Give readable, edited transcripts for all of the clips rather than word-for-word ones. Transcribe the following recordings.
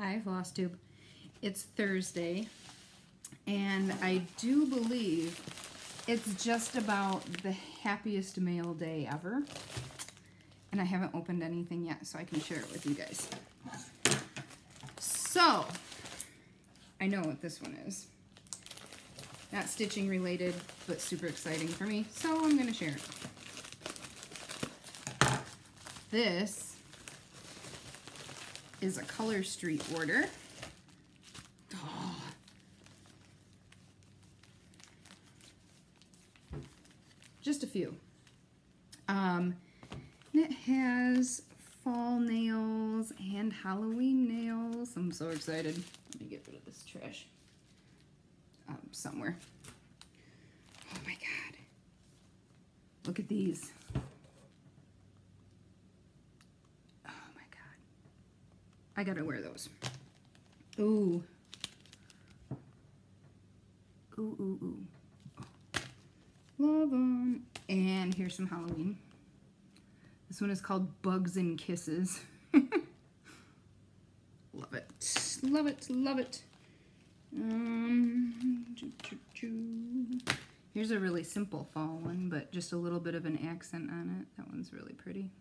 Hi, Flosstube. It's Thursday, and I do believe it's just about the happiest mail day ever. And I haven't opened anything yet, so I can share it with you guys. So, I know what this one is. Not stitching related, but super exciting for me, so I'm going to share it. This is a Color Street order. Oh. Just a few. And it has fall nails and Halloween nails. I'm so excited. Let me get rid of this trash. Somewhere. Oh my god. Look at these. I gotta wear those. Ooh. Ooh, ooh, ooh. Oh. Love them. And here's some Halloween. This one is called Bugs and Kisses. Love it. Love it. Love it. Here's a really simple fall one, but just a little bit of an accent on it. That one's really pretty.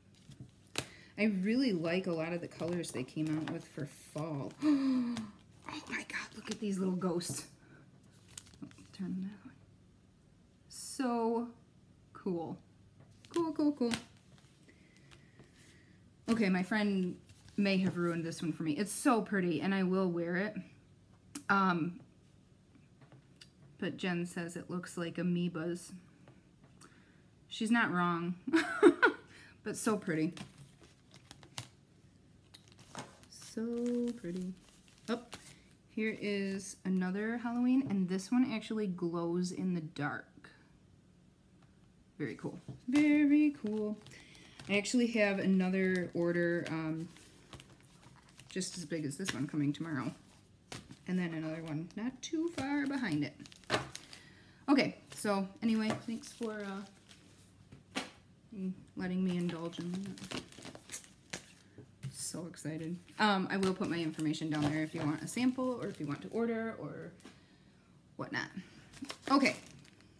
I really like a lot of the colors they came out with for fall. Oh my god, look at these little ghosts. Oh, turn that on. So cool. Cool, cool, cool. Okay, my friend may have ruined this one for me. It's so pretty, and I will wear it. But Jen says it looks like amoebas. She's not wrong. But so pretty. So pretty. Oh, here is another Halloween, and this one actually glows in the dark. Very cool. Very cool. I actually have another order just as big as this one coming tomorrow. And then another one not too far behind it. Okay, so anyway, thanks for letting me indulge in that. So excited. I will put my information down there if you want a sample or if you want to order or whatnot. Okay,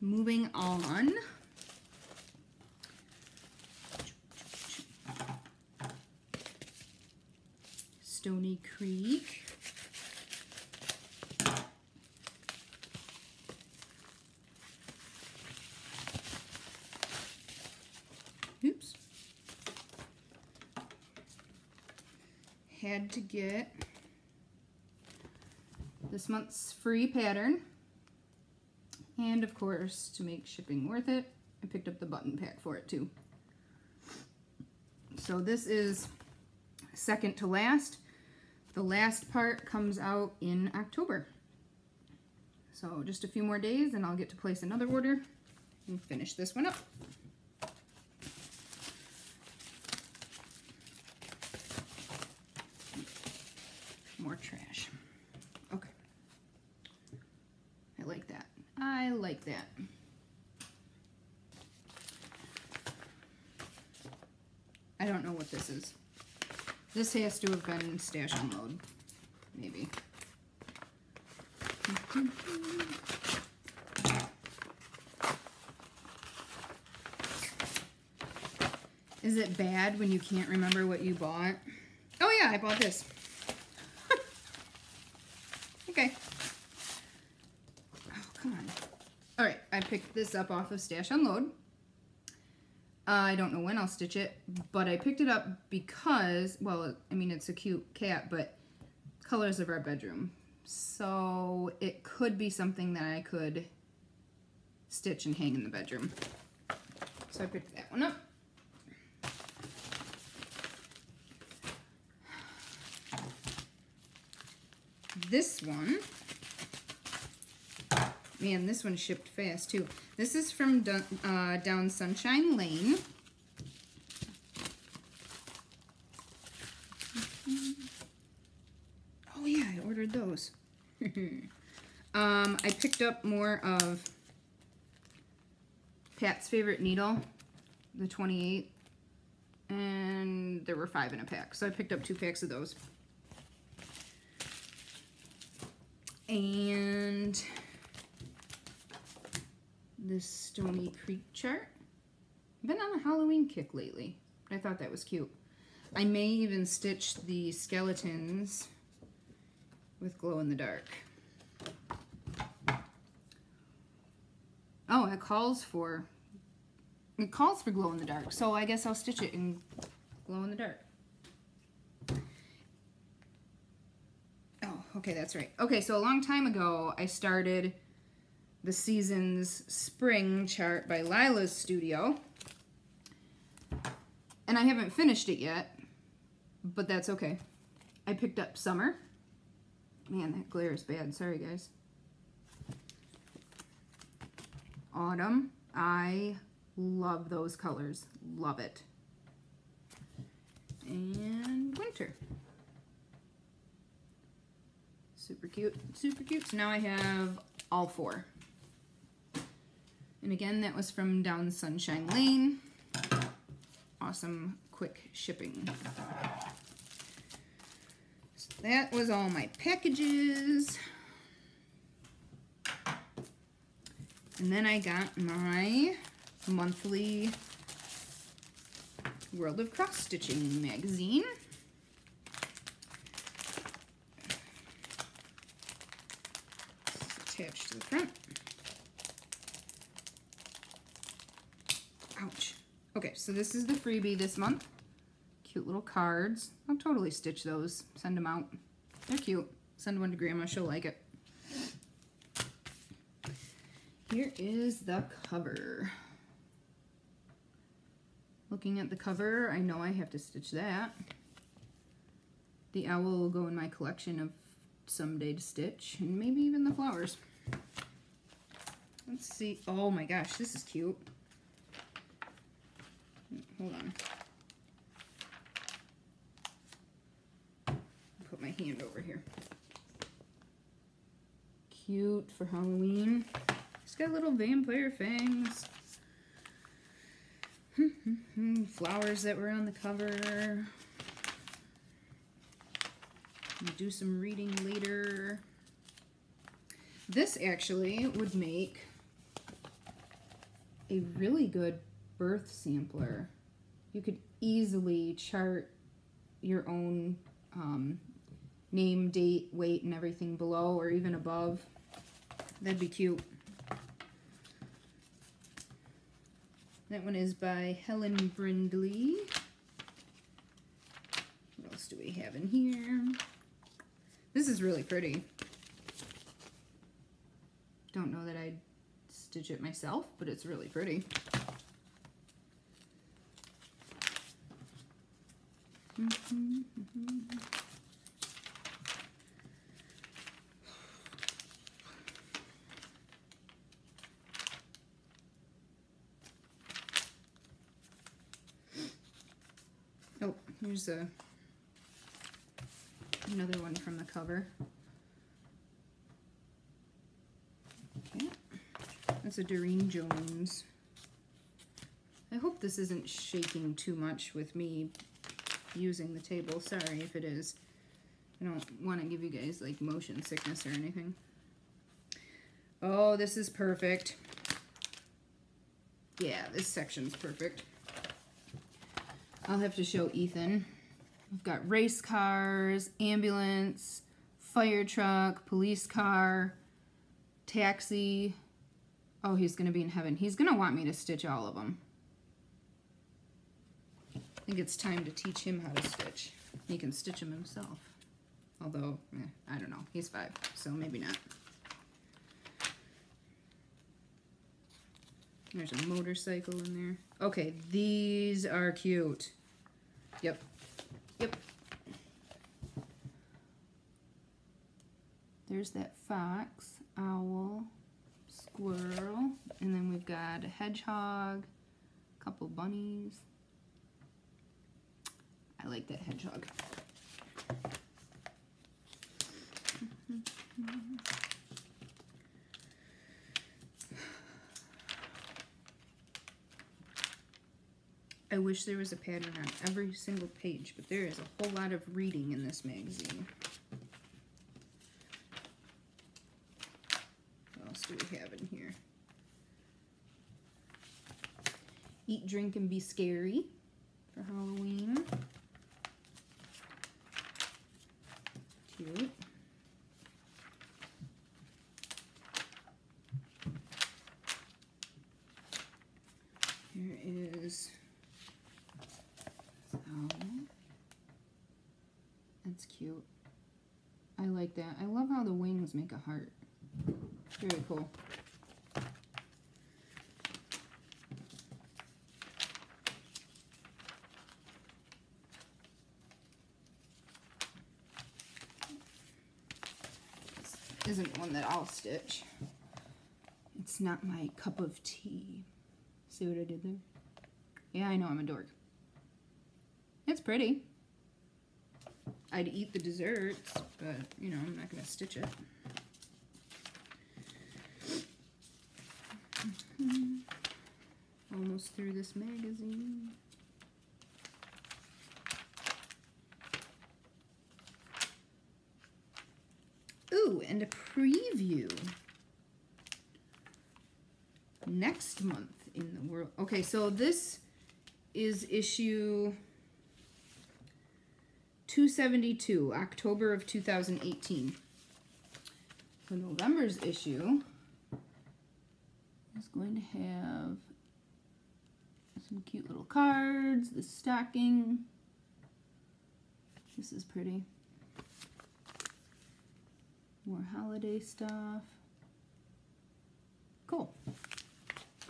moving on. Stony Creek. Oops. Had to get this month's free pattern, and of course, to make shipping worth it, I picked up the button pack for it too. So this is second to last. The last part comes out in October. So just a few more days and I'll get to place another order and finish this one up. More trash. Okay. I like that. I like that. I don't know what this is. This has to have been Stash Unload. Maybe. Is it bad when you can't remember what you bought? Oh yeah, I bought this. Okay. Oh, come on. Alright, I picked this up off of Stash Unload. I don't know when I'll stitch it, but I picked it up because, well, I mean, it's a cute cat, but colors of our bedroom. So it could be something that I could stitch and hang in the bedroom. So I picked that one up. This one, man, this one shipped fast too. This is from Down Sunshine Lane. Oh yeah, I ordered those. I picked up more of Pat's Favorite Needle, the 28, and there were 5 in a pack, so I picked up 2 packs of those. And this Stony Creek chart. I've been on a Halloween kick lately, but I thought that was cute. I may even stitch the skeletons with glow in the dark. Oh, it calls for glow in the dark, so I guess I'll stitch it in glow in the dark. Oh, okay, that's right. Okay, so a long time ago, I started the Seasons Spring chart by Lila's Studio. And I haven't finished it yet, but that's okay. I picked up Summer. Man, that glare is bad. Sorry, guys. Autumn. I love those colors. Love it. And Winter. Super cute. Super cute. So now I have all 4. And again, that was from Down Sunshine Lane. Awesome quick shipping. So that was all my packages. And then I got my monthly World of Cross Stitching magazine. It's attached to the front. Ouch. Okay, so this is the freebie this month. Cute little cards. I'll totally stitch those. Send them out. They're cute. Send one to Grandma. She'll like it. Here is the cover. Looking at the cover, I know I have to stitch that. The owl will go in my collection of someday to stitch, and maybe even the flowers. Let's see. Oh my gosh, this is cute. Hold on. Put my hand over here. Cute for Halloween. It's got little vampire fangs. Flowers that were on the cover. We'll do some reading later. This actually would make a really good birth sampler. You could easily chart your own name, date, weight, and everything below or even above. That'd be cute. That one is by Helen Brindley. What else do we have in here? This is really pretty. Don't know that I'd stitch it myself, but it's really pretty. Oh, here's another one from the cover. Okay, that's a Doreen Jones. I hope this isn't shaking too much with me using the table. Sorry if it is. I don't want to give you guys like motion sickness or anything. Oh, this is perfect. Yeah, this section's perfect. I'll have to show Ethan. We've got race cars, ambulance, fire truck, police car, taxi. Oh, he's going to be in heaven. He's going to want me to stitch all of them. I think it's time to teach him how to stitch. He can stitch them himself. Although, I don't know. He's 5, so maybe not. There's a motorcycle in there. Okay, these are cute. Yep. Yep. There's that fox, owl, squirrel, and then we've got a hedgehog, a couple bunnies. I like that hedgehog. I wish there was a pattern on every single page, but there is a whole lot of reading in this magazine. Eat, drink, and be scary for Halloween. Cute. Here is, so, that's cute. I like that. I love how the wings make a heart. Very cool. This isn't one that I'll stitch. It's not my cup of tea. See what I did there? Yeah, I know I'm a dork. It's pretty. I'd eat the desserts, but, you know, I'm not going to stitch it. Almost through this magazine. Ooh, and a preview. Next month in the world. Okay, so this is issue 272, October of 2018. So November's issue is going to have some cute little cards, the stocking. This is pretty. More holiday stuff. Cool.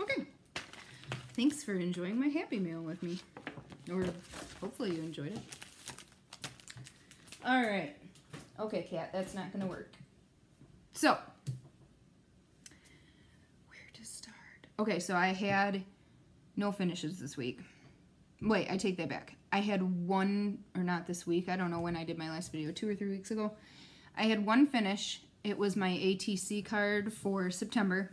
Okay. Thanks for enjoying my Happy Meal with me. Or hopefully you enjoyed it. Alright. Okay, Kat, that's not going to work. So, where to start? Okay, so I had no finishes this week. Wait, I take that back. I had one, or not this week, I don't know when I did my last video, 2 or 3 weeks ago. I had one finish. It was my ATC card for September,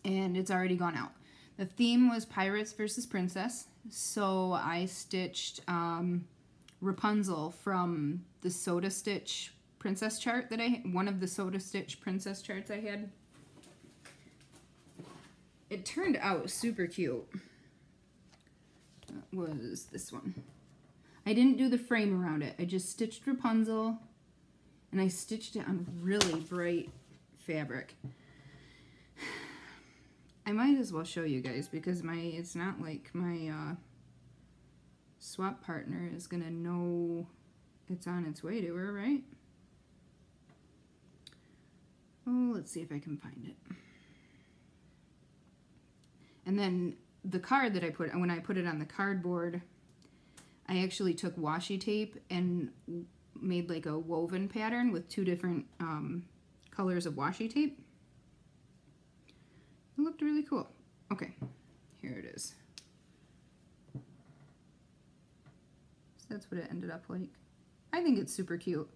and it's already gone out. The theme was Pirates versus Princess, so I stitched Rapunzel from the Soda Stitch princess chart that one of the Soda Stitch princess charts I had. It turned out super cute. That was this one. I didn't do the frame around it. I just stitched Rapunzel, and I stitched it on really bright fabric. I might as well show you guys because it's not like my swap partner is gonna know it's on its way to her, right? Oh, let's see if I can find it. And then the card that I put, when I put it on the cardboard, I actually took washi tape and made like a woven pattern with 2 different colors of washi tape. It looked really cool. Okay, here it is. So that's what it ended up like. I think it's super cute.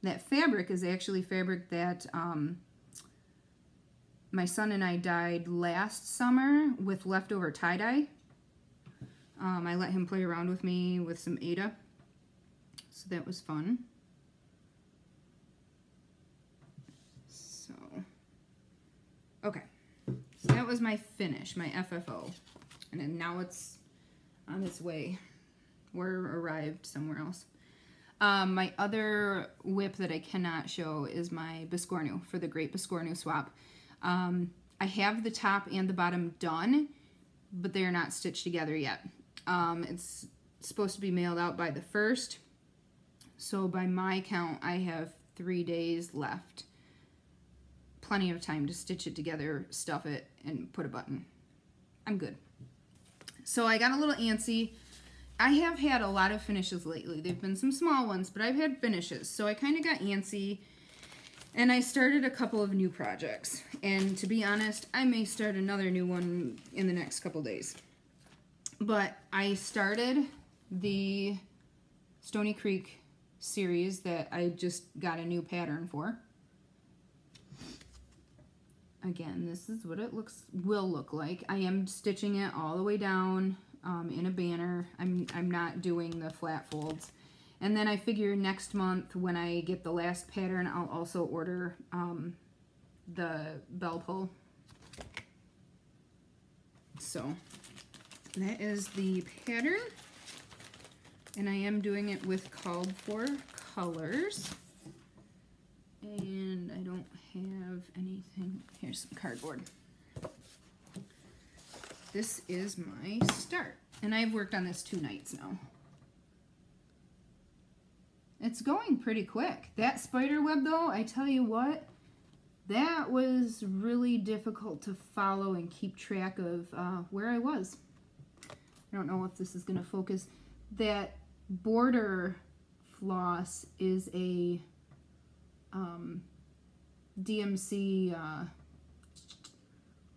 That fabric is actually fabric that my son and I dyed last summer with leftover tie-dye. I let him play around with me with some Ada. So that was fun. So, okay. So that was my finish, my FFO. And then now it's on its way. We're arrived somewhere else. My other whip that I cannot show is my Biscornu for the Great Biscornu Swap. I have the top and the bottom done, but they are not stitched together yet. It's supposed to be mailed out by the 1st. So by my count, I have 3 days left. Plenty of time to stitch it together, stuff it, and put a button. I'm good. So I got a little antsy. I have had a lot of finishes lately. They've been some small ones, but I've had finishes. So I kind of got antsy, and I started a couple of new projects. And to be honest, I may start another new one in the next couple days. But I started the Stony Creek series that I just got a new pattern for. Again, this is what it will look like. I am stitching it all the way down in a banner. I'm not doing the flat folds. And then I figure next month when I get the last pattern, I'll also order the bell pull. So that is the pattern, and I am doing it with called for colors. And I don't have anything. Here's some cardboard. This is my start, and I've worked on this 2 nights now. It's going pretty quick. That spider web though, I tell you what, that was really difficult to follow and keep track of where I was. I don't know if this is going to focus. That border floss is a DMC,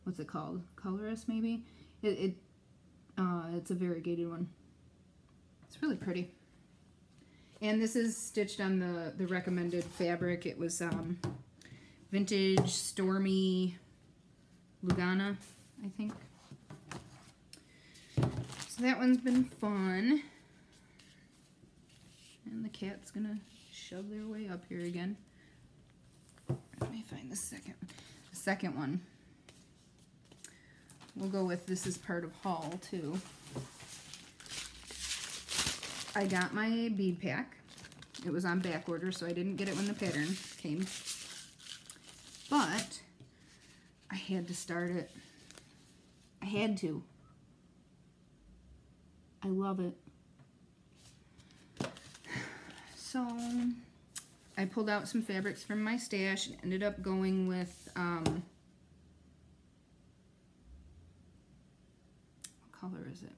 what's it called? Colorist maybe? It's a variegated one. It's really pretty. And this is stitched on the recommended fabric. It was vintage Stormy Lugana, I think. So that one's been fun. And the cat's gonna shove their way up here again. Let me find the second one. We'll go with this is part of haul too. I got my bead pack. It was on back order, so I didn't get it when the pattern came. But I had to start it. I had to. I love it. So I pulled out some fabrics from my stash and ended up going with what color is it?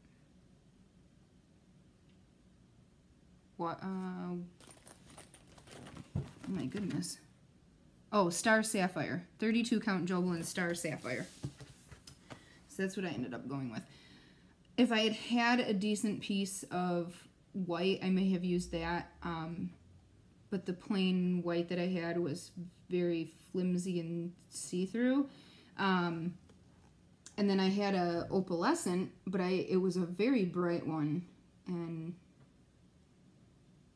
What oh my goodness. Oh, Star Sapphire. 32 count Joblin Star Sapphire. So that's what I ended up going with. If I had had a decent piece of white, I may have used that. But the plain white that I had was very flimsy and see-through. And then I had a opalescent, but it was a very bright one. And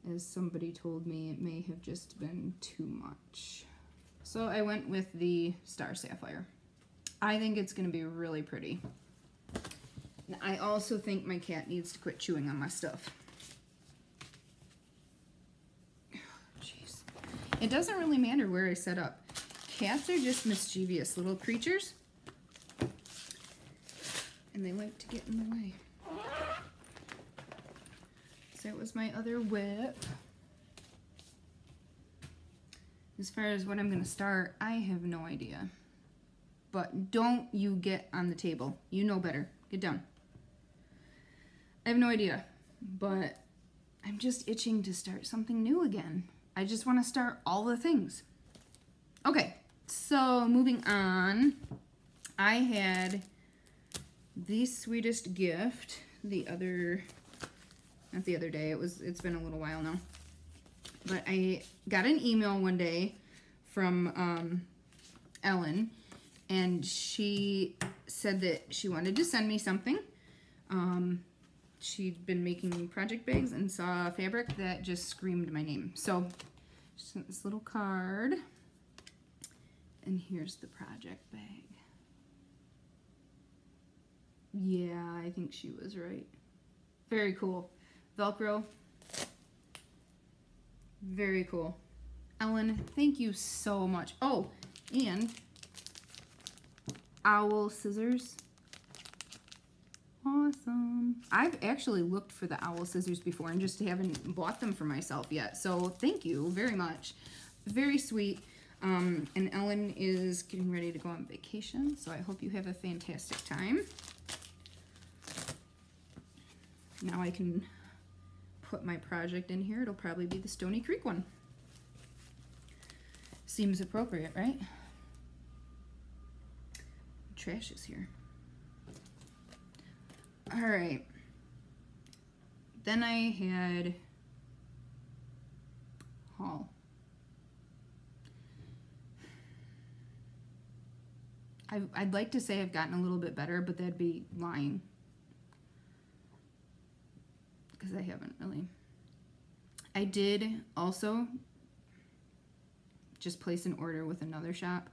as somebody told me, it may have just been too much. So I went with the Star Sapphire. I think it's going to be really pretty. And I also think my cat needs to quit chewing on my stuff. Jeez. It doesn't really matter where I set up. Cats are just mischievous little creatures. And they like to get in the way. So that was my other whip. As far as what I'm going to start, I have no idea. But don't you get on the table. You know better. Get down. I have no idea. But I'm just itching to start something new again. I just want to start all the things. Okay, so moving on. I had the sweetest gift not the other day. It's been a little while now. But I got an email one day from Ellen, and she said that she wanted to send me something. She'd been making project bags and saw fabric that just screamed my name. So she sent this little card, and here's the project bag. Yeah, I think she was right. Very cool. Velcro. Very cool. Ellen, thank you so much. Oh, and owl scissors. Awesome. I've actually looked for the owl scissors before and just haven't bought them for myself yet. So thank you very much. Very sweet. And Ellen is getting ready to go on vacation, so I hope you have a fantastic time. Now I can put my project in here. It'll probably be the Stony Creek one. Seems appropriate, right? Trash is here. All right. Then I had haul. I'd like to say I've gotten a little bit better, but that'd be lying. Because I haven't really. I did also just place an order with another shop.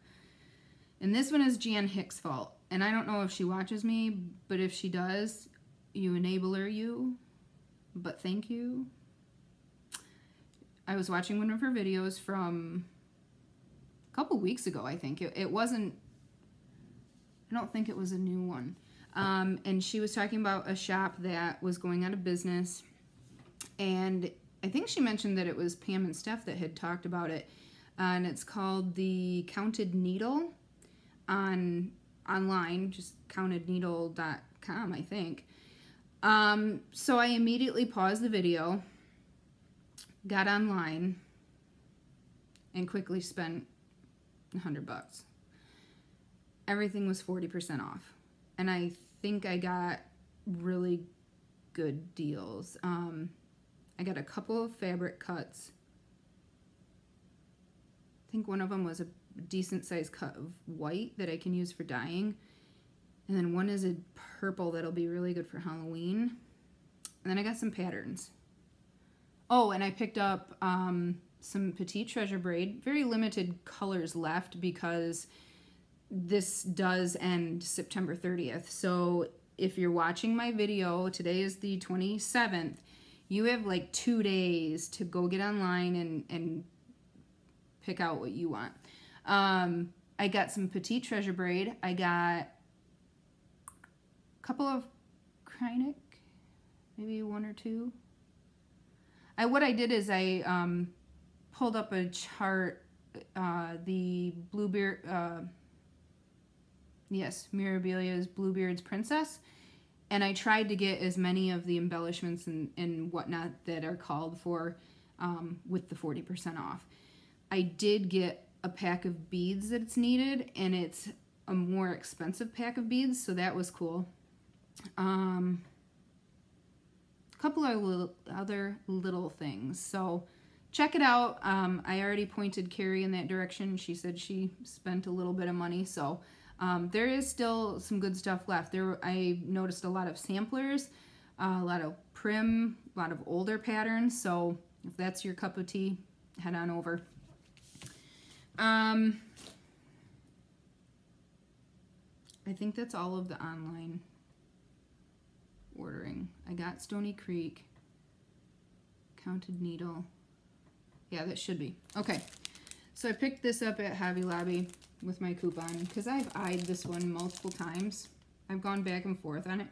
And this one is Jan Hick's fault. And I don't know if she watches me, but if she does, You enabler, you. But thank you. I was watching one of her videos from a couple weeks ago, I think. It wasn't, I don't think it was a new one. And she was talking about a shop that was going out of business. And I think she mentioned that it was Pam and Steph that had talked about it. And it's called the Counted Needle online, just countedneedle.com, I think. So I immediately paused the video, got online, and quickly spent $100. Everything was 40% off. And I think I got really good deals. I got a couple of fabric cuts. I think one of them was a decent sized cut of white that I can use for dyeing. And then one is a purple that'll be really good for Halloween. And then I got some patterns. Oh, and I picked up some Petite Treasure braid. Very limited colors left because this does end September 30th. So if you're watching my video, today is the 27th, you have like 2 days to go get online and pick out what you want. I got some Petite Treasure braid. I got a couple of Kreinik, maybe 1 or 2. What I did is I pulled up a chart, the Bluebeard, yes, Mirabilia's Bluebeard's Princess, and I tried to get as many of the embellishments and whatnot that are called for with the 40% off. I did get a pack of beads that's needed, and it's a more expensive pack of beads, so that was cool. A couple of other little things, so check it out. I already pointed Carrie in that direction. She said she spent a little bit of money, so there is still some good stuff left. I noticed a lot of samplers, a lot of prim, a lot of older patterns, so if that's your cup of tea, head on over. I think that's all of the online ordering. I got Stony Creek, Counted Needle. Yeah, that should be. Okay, so I picked this up at Hobby Lobby with my coupon because I've eyed this one multiple times. I've gone back and forth on it.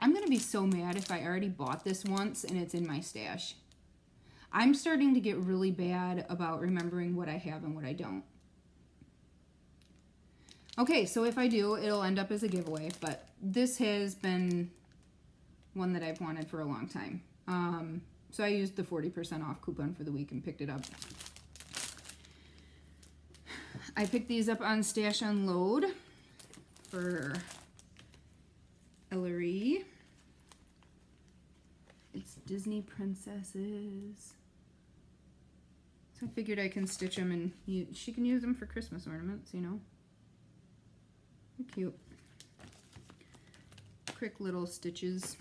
I'm going to be so mad if I already bought this once and it's in my stash. I'm starting to get really bad about remembering what I have and what I don't. Okay, so if I do, it'll end up as a giveaway, but this has been one that I've wanted for a long time. So I used the 40% off coupon for the week and picked it up. I picked these up on Stash Unload for Ellery. It's Disney Princesses. So I figured I can stitch them and she can use them for Christmas ornaments, you know. They're cute. Quick little stitches.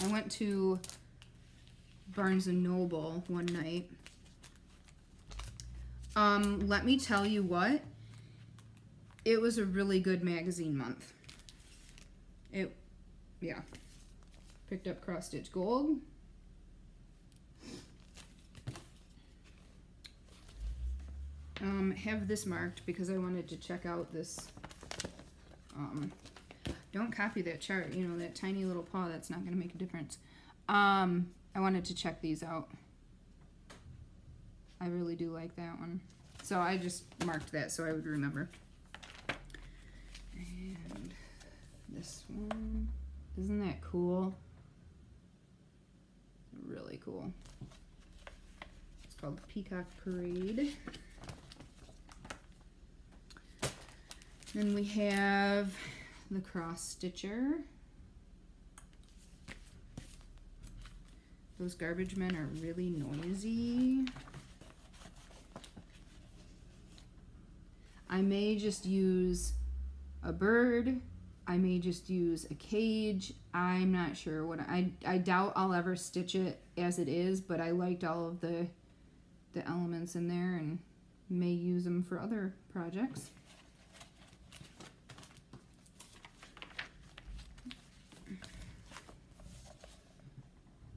I went to Barnes & Noble one night. Let me tell you what, it was a really good magazine month. Yeah. Picked up Cross Stitch Gold. Have this marked because I wanted to check out this. Don't copy that chart, you know, that tiny little paw, that's not going to make a difference. I wanted to check these out. I really do like that one. So I just marked that so I would remember. And this one, isn't that cool? Really cool. It's called Peacock Parade. Then we have the Cross Stitcher. Those garbage men are really noisy. I may just use a bird. I may just use a cage. I'm not sure what I doubt I'll ever stitch it as it is, but I liked all of the elements in there, and may use them for other projects.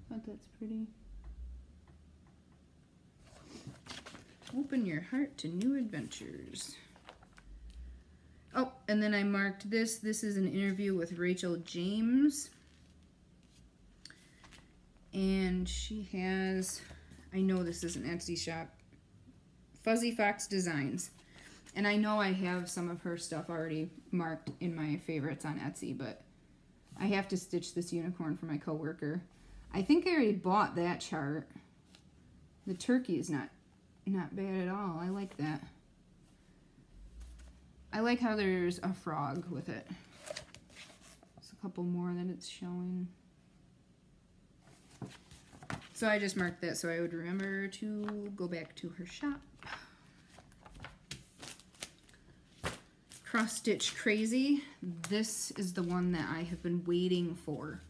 Thought that's pretty. Open your heart to new adventures. Oh, and then I marked this. This is an interview with Rachel James. And she has, I know this is an Etsy shop, Fuzzy Fox Designs. And I know I have some of her stuff already marked in my favorites on Etsy, but I have to stitch this unicorn for my coworker. I think I already bought that chart. The turkey is not bad at all. I like that. I like how there's a frog with it. There's a couple more that it's showing. So I just marked that so I would remember to go back to her shop. Cross Stitch Crazy. This is the one that I have been waiting for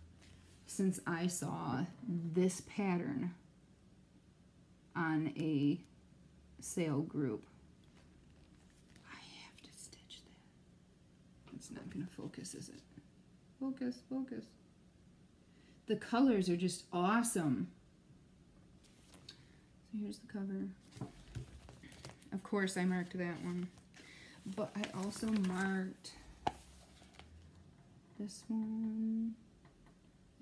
since I saw this pattern on a sale group. I have to stitch that. It's not gonna focus, is it? Focus, focus. The colors are just awesome. So here's the cover. Of course I marked that one, but I also marked this one.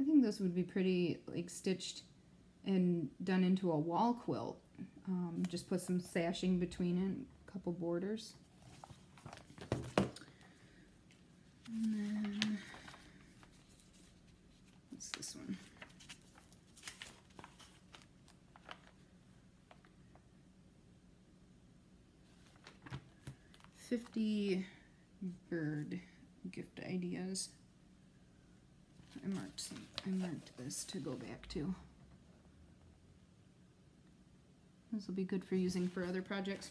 I think this would be pretty like stitched and done into a wall quilt. Just put some sashing between it, a couple borders. And then, what's this one? $50 bird gift ideas. I marked this to go back to. This will be good for using for other projects.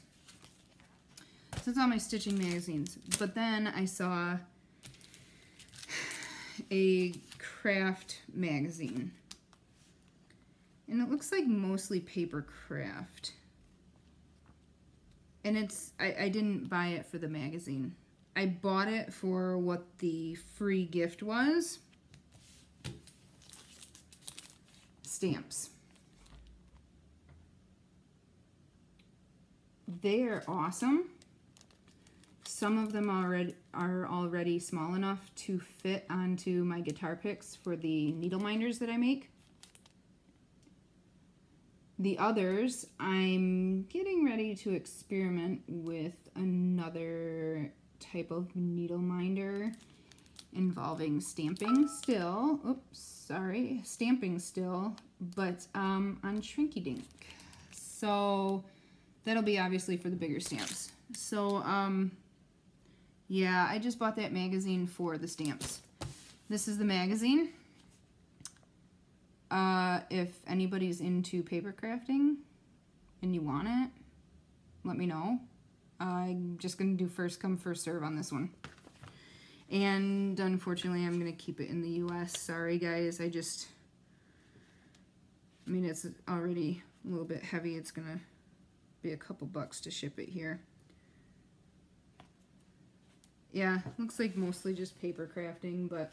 So that's all my stitching magazines. But then I saw a craft magazine. And it looks like mostly paper craft. And it's, I didn't buy it for the magazine. I bought it for what the free gift was. Stamps. They are awesome. Some of them are already small enough to fit onto my guitar picks for the needle minders that I make. The others, I'm getting ready to experiment with another type of needle minder involving stamping still. Oops, sorry, stamping still, but on Shrinky Dink. So that'll be obviously for the bigger stamps. So, yeah, I just bought that magazine for the stamps. This is the magazine. If anybody's into paper crafting and you want it, let me know. I'm just going to do first come, first serve on this one. And unfortunately, I'm going to keep it in the US. Sorry, guys. I mean, it's already a little bit heavy. It's going to be a couple bucks to ship it here. Yeah, looks like mostly just paper crafting, but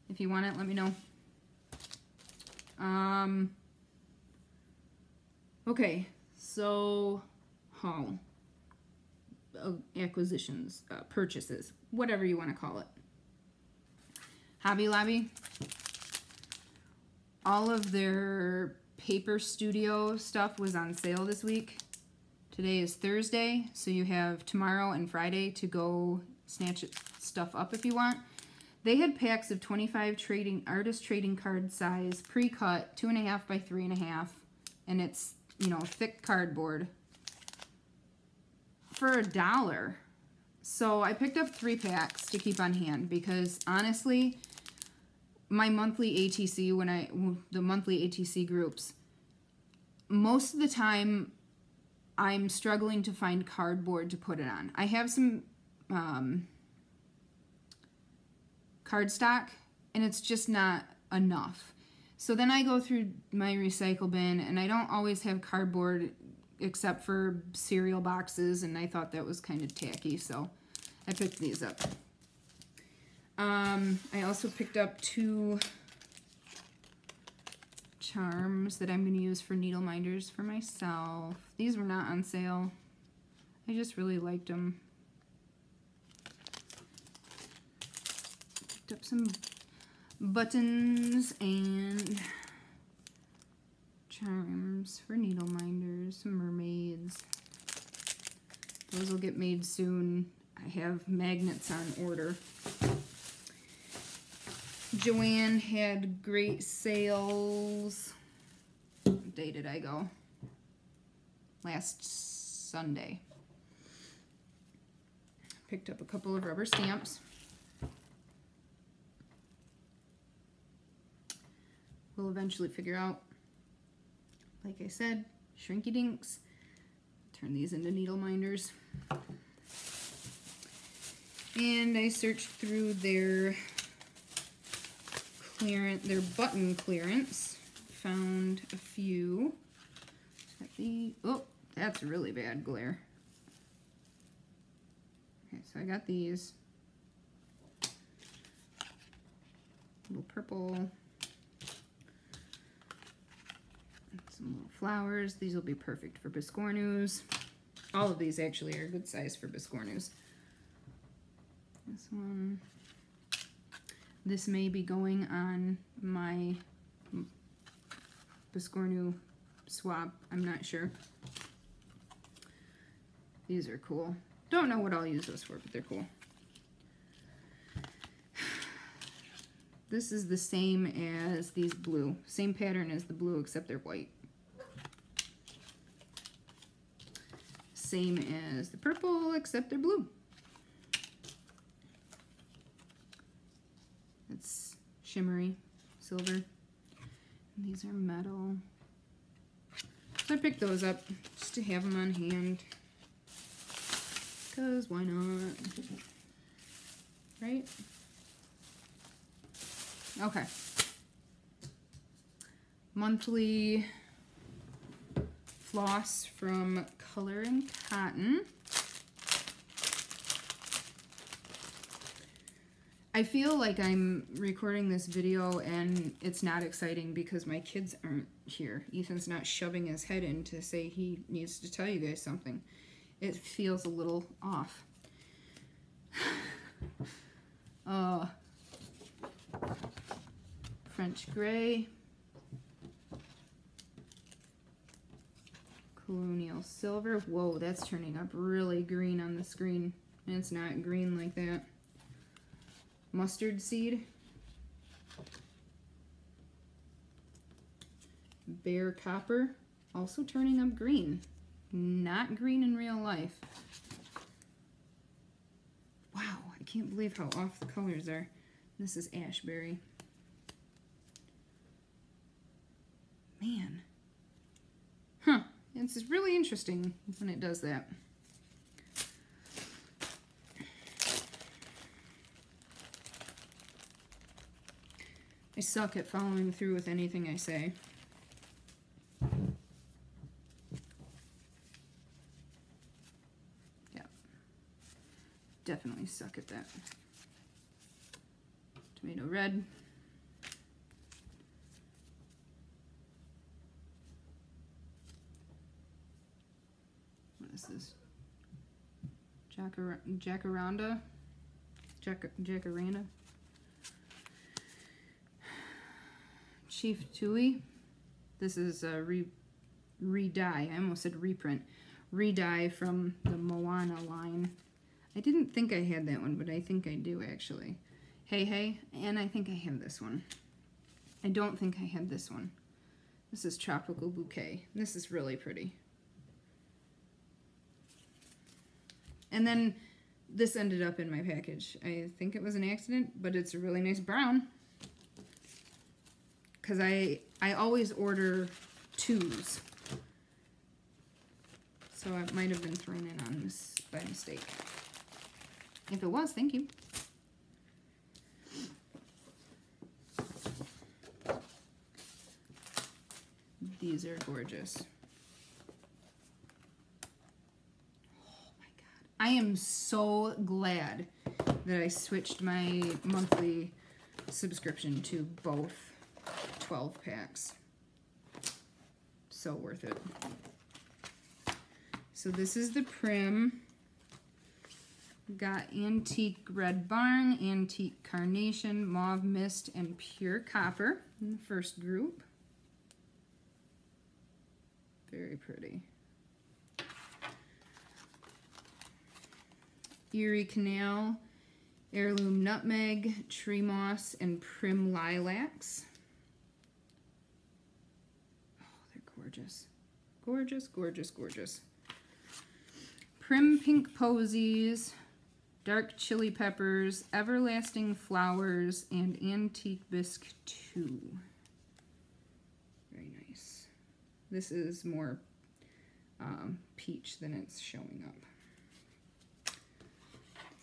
if you want it, let me know. Okay, so haul, acquisitions, purchases, whatever you want to call it. Hobby Lobby, all of their paper studio stuff was on sale this week. Today is Thursday, so you have tomorrow and Friday to go snatch stuff up if you want. They had packs of 25 artist trading card size, pre-cut, 2.5 by 3.5, and it's, you know, thick cardboard for $1. So I picked up 3 packs to keep on hand because honestly, my monthly ATC, the monthly ATC groups, most of the time I'm struggling to find cardboard to put it on. I have some cardstock, and it's just not enough. So then I go through my recycle bin, and I don't always have cardboard except for cereal boxes, and I thought that was kind of tacky, so I picked these up. I also picked up 2 charms that I'm going to use for needle minders for myself. These were not on sale. I just really liked them. Picked up some buttons and charms for needle minders, some mermaids. Those will get made soon. I have magnets on order. Joanne had great sales. What day did I go? Last Sunday. Picked up a couple of rubber stamps. We'll eventually figure out, like I said, shrinky dinks. Turn these into needle minders. And I searched through their button clearance. Found a few. Oh, that's really bad glare. Okay, so I got these. Little purple. Some little flowers. These will be perfect for biscornus. All of these actually are good size for biscornus. This one. This may be going on my biscornu swap. I'm not sure. These are cool. Don't know what I'll use those for, but they're cool. This is the same as these blue. Same pattern as the blue, except they're white. Same as the purple, except they're blue. It's shimmery silver. And these are metal. So I picked those up just to have them on hand. Because why not? Right? Okay. Monthly floss from Color and Cotton. I feel like I'm recording this video and it's not exciting because my kids aren't here. Ethan's not shoving his head in to say he needs to tell you guys something. It feels a little off. French Gray. Colonial Silver. Whoa, that's turning up really green on the screen. And it's not green like that. Mustard Seed. Bare Copper. Also turning up green. Not green in real life. Wow, I can't believe how off the colors are. This is Ashberry. Man. Huh. It's really interesting when it does that. I suck at following through with anything I say. Yeah. Definitely suck at that. Tomato red. What is this? Jacaranda? Jacaranda? Chief Tui. This is a re-dye. I almost said reprint. Re-dye from the Moana line. I didn't think I had that one, but I think I do actually. Hey Hey, and I think I have this one. I don't think I had this one. This is Tropical Bouquet. This is really pretty. And then this ended up in my package. I think it was an accident, but it's a really nice brown. Because I always order 2s. So it might have been thrown in on this by mistake. If it was, thank you. These are gorgeous. I am so glad that I switched my monthly subscription to both 12 packs. So worth it. So this is the Prim. Got Antique Red Barn, Antique Carnation, Mauve Mist, and Pure Copper in the first group. Very pretty. Erie Canal, Heirloom Nutmeg, Tree Moss, and Prim Lilacs. Oh, they're gorgeous. Gorgeous, gorgeous, gorgeous. Prim Pink Posies, Dark Chili Peppers, Everlasting Flowers, and Antique Bisque 2. Very nice. This is more peach than it's showing up.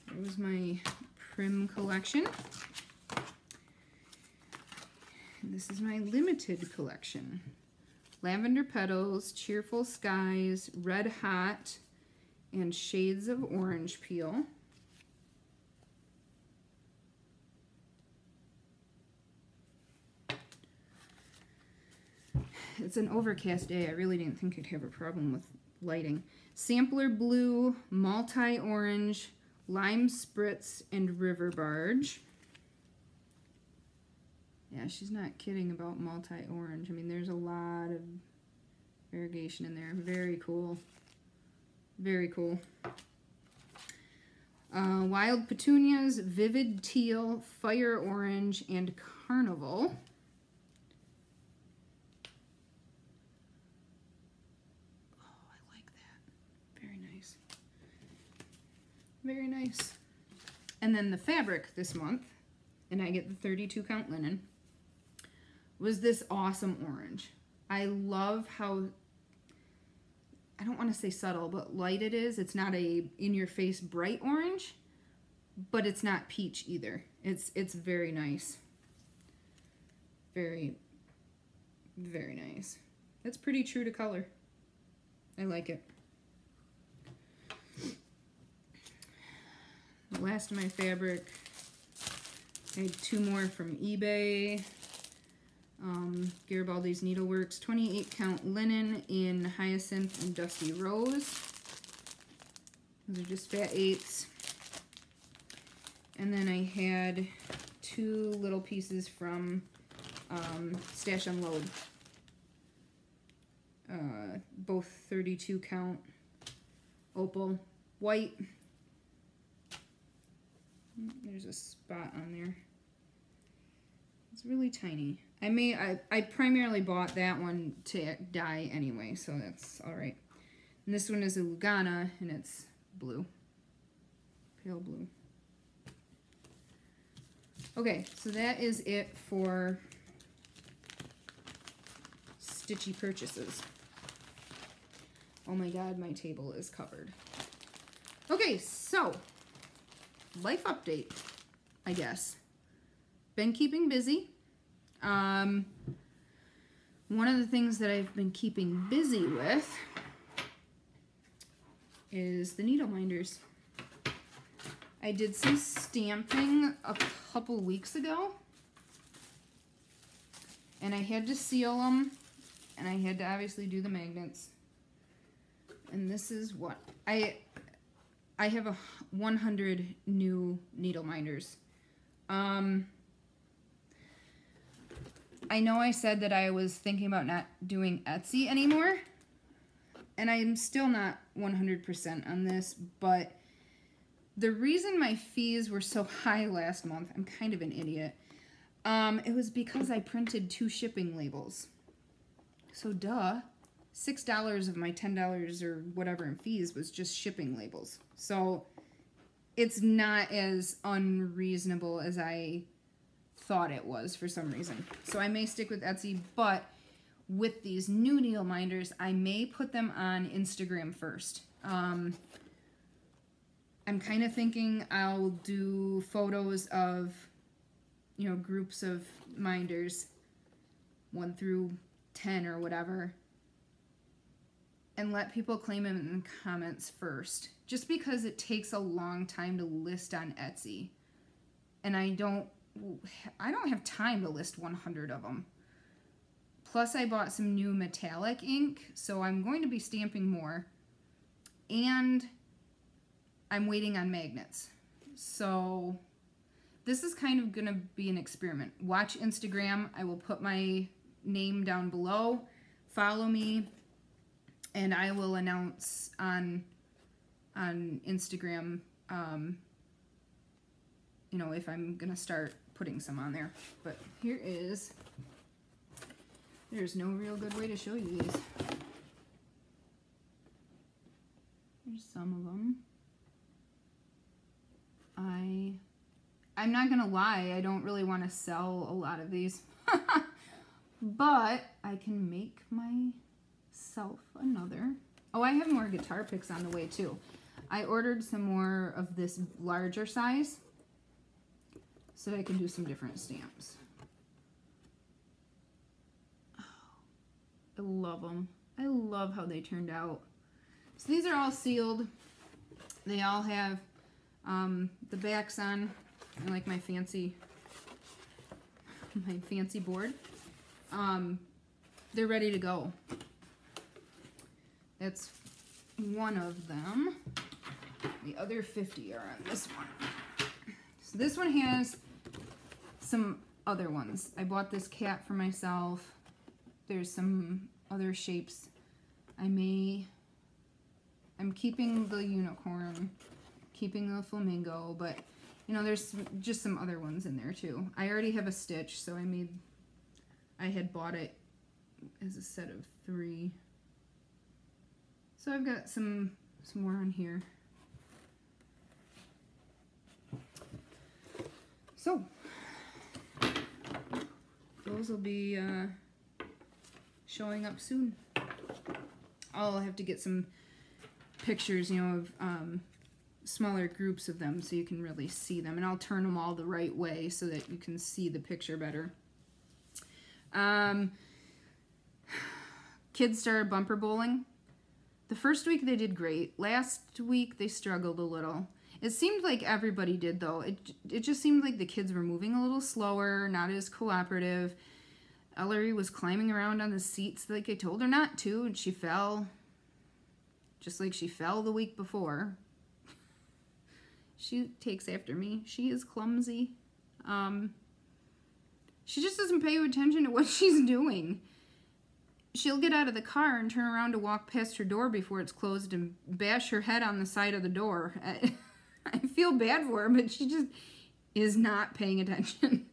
That was my Prim collection. And this is my limited collection. Lavender Petals, Cheerful Skies, Red Hot, and Shades of Orange Peel. It's an overcast day. I really didn't think I'd have a problem with lighting. Sampler Blue, Multi-Orange, Lime Spritz, and River Barge. Yeah, she's not kidding about multi-orange. I mean, there's a lot of variegation in there. Very cool. Very cool. Wild Petunias, Vivid Teal, Fire Orange, and Carnival. Oh, I like that. Very nice. Very nice. And then the fabric this month, and I get the 32 count linen, was this awesome orange. I love how, I don't want to say subtle, but light it is. It's not a in-your-face bright orange, but it's not peach either. It's very nice. Very, very nice. It's pretty true to color. I like it. The last of my fabric, I had two more from eBay. Garibaldi's Needleworks 28 count linen in Hyacinth and Dusty Rose. Those are just fat eighths. And then I had two little pieces from Stash Unload. Both 32 count opal white. There's a spot on there. It's really tiny. I primarily bought that one to dye anyway, so that's alright. And this one is a Lugana, and it's blue. Pale blue. Okay, so that is it for stitchy purchases. Oh my god, my table is covered. Okay, so, life update, I guess. Been keeping busy. One of the things that I've been keeping busy with is the needle minders. I did some stamping a couple weeks ago, and I had to seal them, and I had to obviously do the magnets. And this is what I have 100 new needle minders. I know I said that I was thinking about not doing Etsy anymore, and I'm still not 100% on this, but the reason my fees were so high last month, I'm kind of an idiot, it was because I printed 2 shipping labels. So duh, $6 of my $10 or whatever in fees was just shipping labels. So it's not as unreasonable as I thought it was for some reason. So I may stick with Etsy, but with these new needle minders, I may put them on Instagram first. I'm kind of thinking I'll do photos of, you know, groups of minders, 1 through 10 or whatever, and let people claim them in the comments first, just because it takes a long time to list on Etsy, and I don't have time to list 100 of them. Plus I bought some new metallic ink, so I'm going to be stamping more, and I'm waiting on magnets. So this is kind of gonna be an experiment. Watch Instagram. I will put my name down below. Follow me, and I will announce on Instagram, you know, if I'm gonna start putting some on there. But there's no real good way to show you these. There's some of them. I'm not gonna lie, I don't really want to sell a lot of these, but I can make myself another. Oh, I have more guitar picks on the way too. I ordered some more of this larger size so that I can do some different stamps. Oh, I love them. I love how they turned out. So these are all sealed. They all have the backs on. I like my fancy board. They're ready to go. That's one of them. The other 50 are on this one. So this one has some other ones. I bought this cat for myself. There's some other shapes. I'm keeping the unicorn, keeping the flamingo, but you know, there's just some other ones in there too. I already have a stitch, so I had bought it as a set of 3. So I've got some more on here. So those will be showing up soon. I'll have to get some pictures, you know, of smaller groups of them so you can really see them, and I'll turn them all the right way so that you can see the picture better. Kids started bumper bowling. The first week they did great. Last week they struggled a little. It seemed like everybody did though. It just seemed like the kids were moving a little slower, not as cooperative. Ellery was climbing around on the seats like I told her not to, and she fell. Just like she fell the week before. She takes after me. She is clumsy. She just doesn't pay attention to what she's doing. She'll get out of the car and turn around to walk past her door before it's closed and bash her head on the side of the door. I feel bad for her, but she just is not paying attention.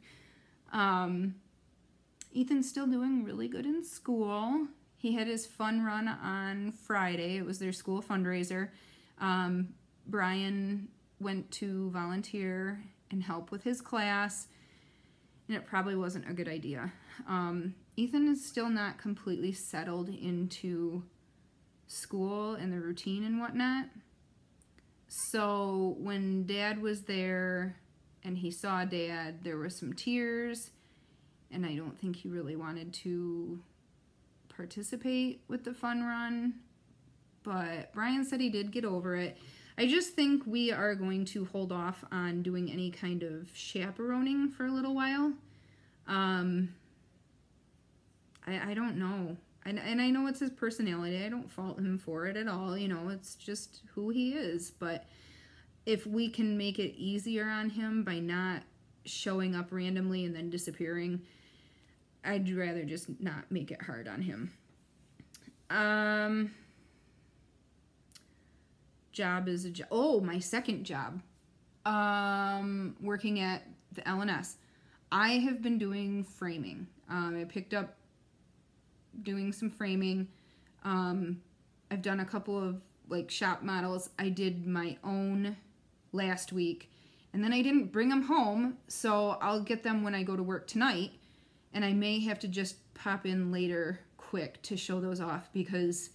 Ethan's still doing really good in school. He had his fun run on Friday. It was their school fundraiser. Brian went to volunteer and help with his class, and it probably wasn't a good idea. Ethan is still not completely settled into school and the routine and whatnot. So when Dad was there and he saw Dad, there were some tears, and I don't think he really wanted to participate with the fun run, but Brian said he did get over it. I just think we are going to hold off on doing any kind of chaperoning for a little while. I don't know. And I know it's his personality. I don't fault him for it at all. You know, it's just who he is. But if we can make it easier on him by not showing up randomly and then disappearing, I'd rather just not make it hard on him. Job is a job. Oh, my second job. Working at the L&S. I have been doing framing. I picked up doing some framing. I've done a couple of like shop models. I did my own last week, and then I didn't bring them home, so I'll get them when I go to work tonight, and I may have to just pop in later quick to show those off because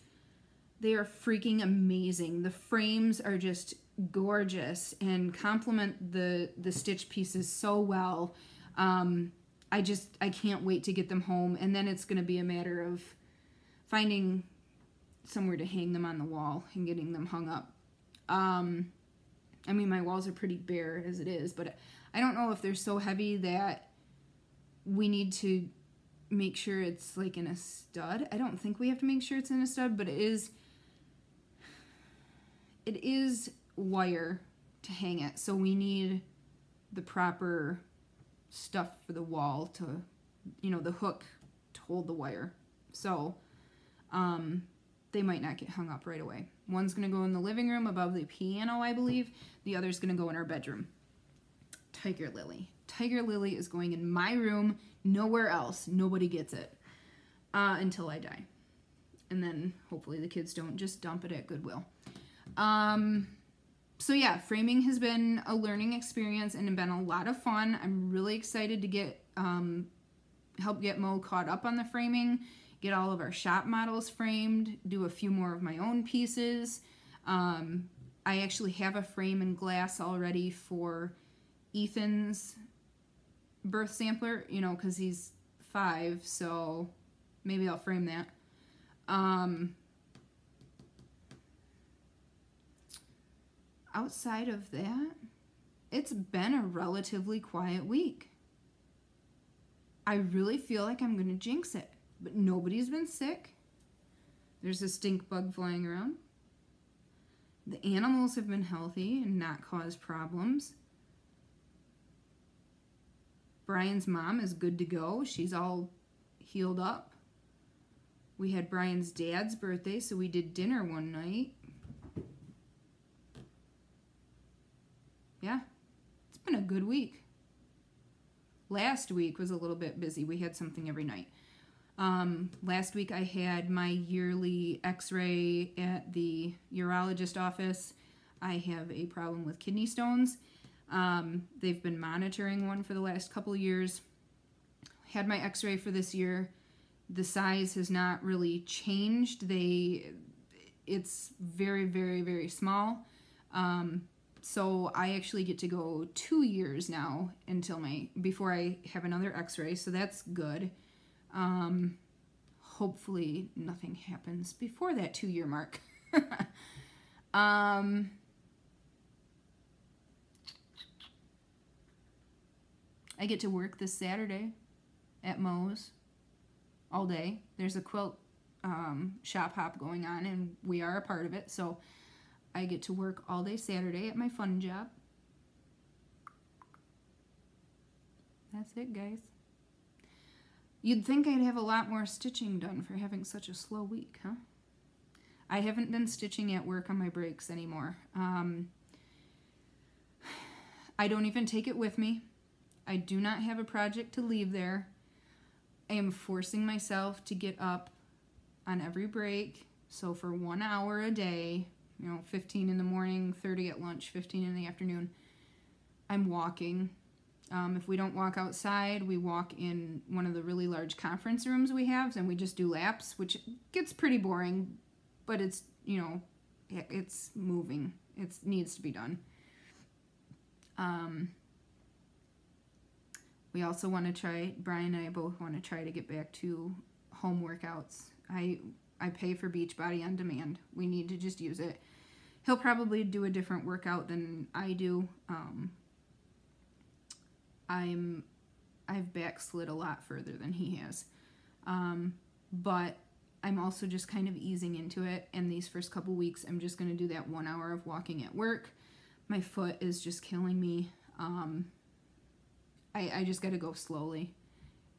they are freaking amazing. The frames are just gorgeous and complement the stitch pieces so well. I can't wait to get them home, and then it's going to be a matter of finding somewhere to hang them on the wall and getting them hung up. I mean, my walls are pretty bare as it is, but I don't know if they're so heavy that we need to make sure it's like in a stud. I don't think we have to make sure it's in a stud, but it is wire to hang it, so we need the proper stuff for the wall to, you know, the hook to hold the wire. So they might not get hung up right away. One's gonna go in the living room above the piano, I believe. The other's gonna go in our bedroom. Tiger Lily. Tiger Lily is going in my room, nowhere else. Nobody gets it until I die. And then hopefully the kids don't just dump it at Goodwill. So yeah, framing has been a learning experience and been a lot of fun. I'm really excited to get help get Mo caught up on the framing, get all of our shop models framed, do a few more of my own pieces. I actually have a frame and glass already for Ethan's birth sampler, you know, because he's 5, so maybe I'll frame that. Outside of that, it's been a relatively quiet week. I really feel like I'm going to jinx it, but nobody's been sick. There's a stink bug flying around. The animals have been healthy and not caused problems. Brian's mom is good to go. She's all healed up. We had Brian's dad's birthday, so we did dinner one night. Yeah, it's been a good week. Last week was a little bit busy. We had something every night. Last week I had my yearly x-ray at the urologist office. I have a problem with kidney stones. They've been monitoring one for the last couple of years. Had my x-ray for this year. The size has not really changed. It's very, very, very small. So I actually get to go 2 years now before I have another x-ray, so that's good. Hopefully nothing happens before that 2-year mark. I get to work this Saturday at Moe's all day. There's a quilt shop hop going on, and we are a part of it, so I get to work all day Saturday at my fun job. That's it, guys. You'd think I'd have a lot more stitching done for having such a slow week, huh? I haven't been stitching at work on my breaks anymore. I don't even take it with me. I do not have a project to leave there. I am forcing myself to get up on every break. So for 1 hour a day, 15 in the morning, 30 at lunch, 15 in the afternoon, I'm walking. If we don't walk outside, we walk in one of the really large conference rooms we have, and we just do laps, which gets pretty boring, but it's, it's moving. It needs to be done. We also want to try, Brian and I both want to try to get back to home workouts. I pay for Beachbody on demand. We need to just use it. He'll probably do a different workout than I do. I've backslid a lot further than he has. But I'm also just kind of easing into it. And these first couple weeks, I'm just going to do that 1 hour of walking at work. My foot is just killing me. I just got to go slowly.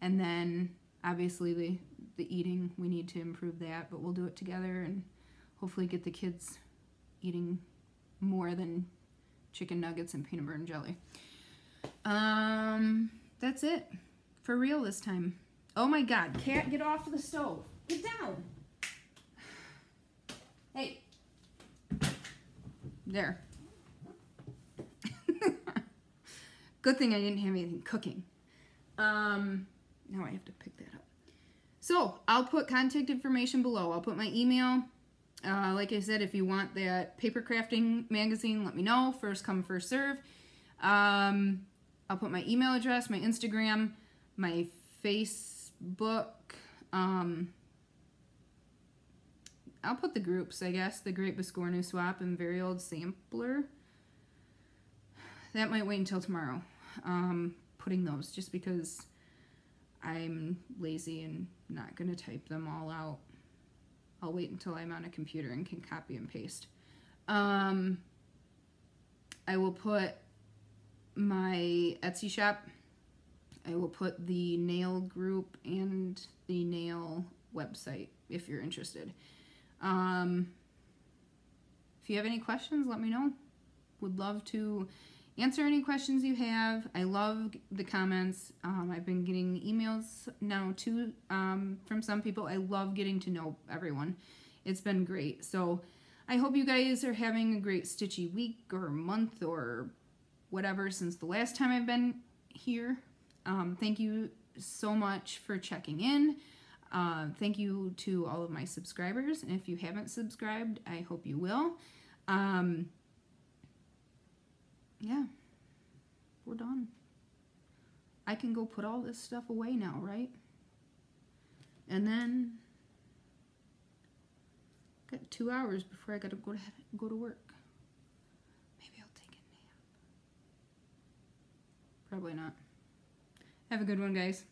And then obviously the eating, we need to improve that, but we'll do it together and hopefully get the kids eating more than chicken nuggets and peanut butter and jelly. That's it for real this time. Oh my God, cat, get off the stove. Get down. Hey. There. Good thing I didn't have anything cooking. Now I have to pick that up. So I'll put contact information below. I'll put my email. Like I said, if you want that paper crafting magazine, let me know. First come, first serve. I'll put my email address, my Instagram, my Facebook. I'll put the groups, I guess. The Great Biscornu Swap and Very Old Sampler. That might wait until tomorrow. Putting those, just because I'm lazy and not going to type them all out. I'll wait until I'm on a computer and can copy and paste. I will put my Etsy shop. I will put the nail group and the nail website if you're interested. If you have any questions, let me know. Would love to answer any questions you have. I love the comments. I've been getting emails now too from some people. I love getting to know everyone. It's been great. So I hope you guys are having a great stitchy week or month or whatever since the last time I've been here. Thank you so much for checking in. Thank you to all of my subscribers. And if you haven't subscribed, I hope you will. Yeah, we're done. I can go put all this stuff away now, right? And then got 2 hours before I gotta go to work. Maybe I'll take a nap. Probably not. Have a good one, guys.